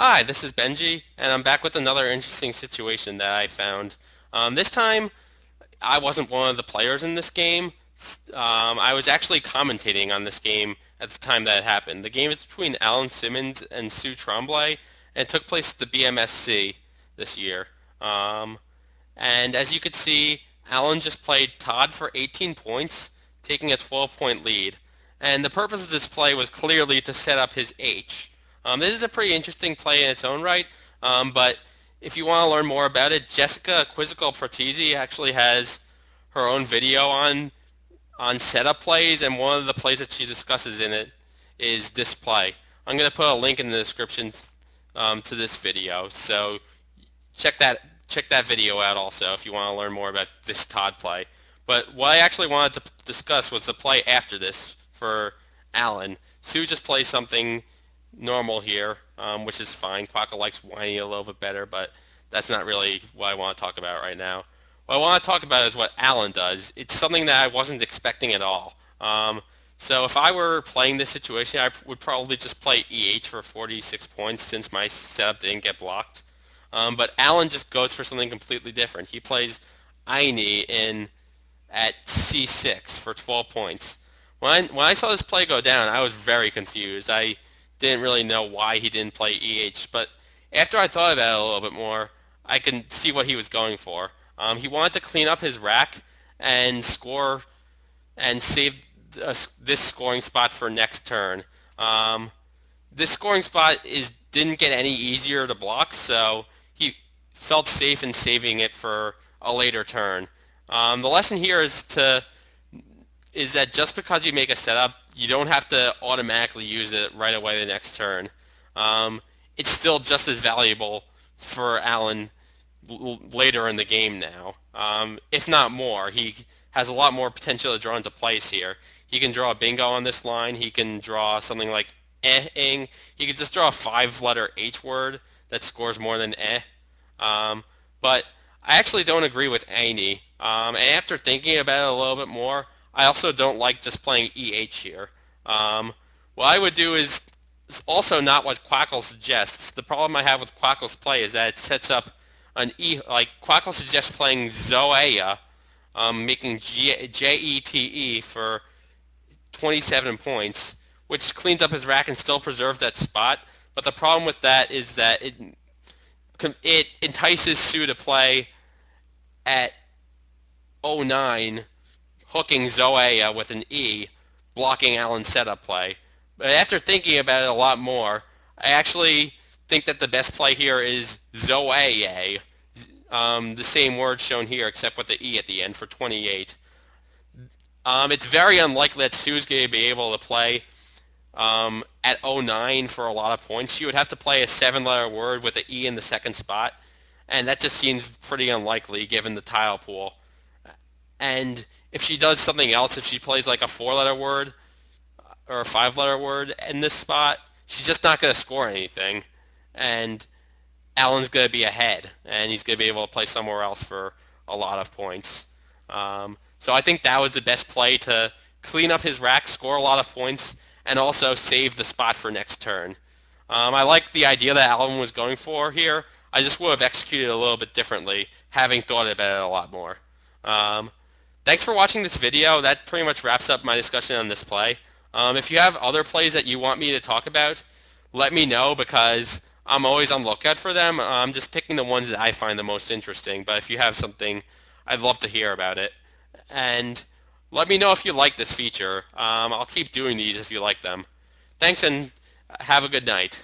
Hi, this is Benji, and I'm back with another interesting situation that I found. This time, I wasn't one of the players in this game. I was actually commentating on this game at the time that it happened. The game is between Alan Simmons and Sue Tremblay, and it took place at the BMSC this year. Um, and as you could see, Alan just played Todd for 18 points, taking a 12-point lead. And the purpose of this play was clearly to set up his H. This is a pretty interesting play in its own right, but if you want to learn more about it, Jessica Quizzical actually has her own video on setup plays, and one of the plays that she discusses in it is this play. I'm going to put a link in the description to this video, so check that check that video out also if you want to learn more about this Todd play. But what I actually wanted to discuss was the play after this for Allen. Sue just plays something normal here, which is fine. Quackle likes whining a little bit better, but that's not really what I want to talk about right now. What I want to talk about is what Allen does. It's something that I wasn't expecting at all. So if I were playing this situation, I would probably just play EH for 46 points since my setup didn't get blocked. But Allen just goes for something completely different. He plays Aini in at C6 for 12 points. When I saw this play go down, I was very confused. I didn't really know why he didn't play EH, but after I thought about it a little bit more, I can see what he was going for. He wanted to clean up his rack and score and save this scoring spot for next turn. Um, this scoring spot didn't get any easier to block, so he felt safe in saving it for a later turn. The lesson here is that just because you make a setup, you don't have to automatically use it right away the next turn. Um, it's still just as valuable for Allen later in the game now, if not more. He has a lot more potential to draw into plays here. He can draw a bingo on this line. He can draw something like eh-ing. He could just draw a five-letter H word that scores more than eh. Um, but I actually don't agree with Aini. And after thinking about it a little bit more, I also don't like just playing EH here. What I would do is also not what Quackle suggests. The problem I have with Quackle's play is that it sets up an E, like Quackle suggests playing Zoea, making Jete for 27 points, which cleans up his rack and still preserves that spot. But the problem with that is that it entices Sue to play at 09, hooking Zoea with an E, blocking Allen's setup play. But after thinking about it a lot more, I actually think that the best play here is Zoea, the same word shown here except with the E at the end for 28. It's very unlikely that Sue's going to be able to play at 09 for a lot of points. She would have to play a seven-letter word with an E in the second spot, and that just seems pretty unlikely given the tile pool. And if she does something else, if she plays like a four-letter word or a five-letter word in this spot, she's just not going to score anything. And Allen's going to be ahead, and he's going to be able to play somewhere else for a lot of points. So I think that was the best play to clean up his rack, score a lot of points, and also save the spot for next turn. I like the idea that Allen was going for here. I just would have executed a little bit differently, having thought about it a lot more. Um, Thanks for watching this video. That pretty much wraps up my discussion on this play. If you have other plays that you want me to talk about, let me know because I'm always on the lookout for them. I'm just picking the ones that I find the most interesting. But if you have something, I'd love to hear about it. And let me know if you like this feature. I'll keep doing these if you like them. Thanks and have a good night.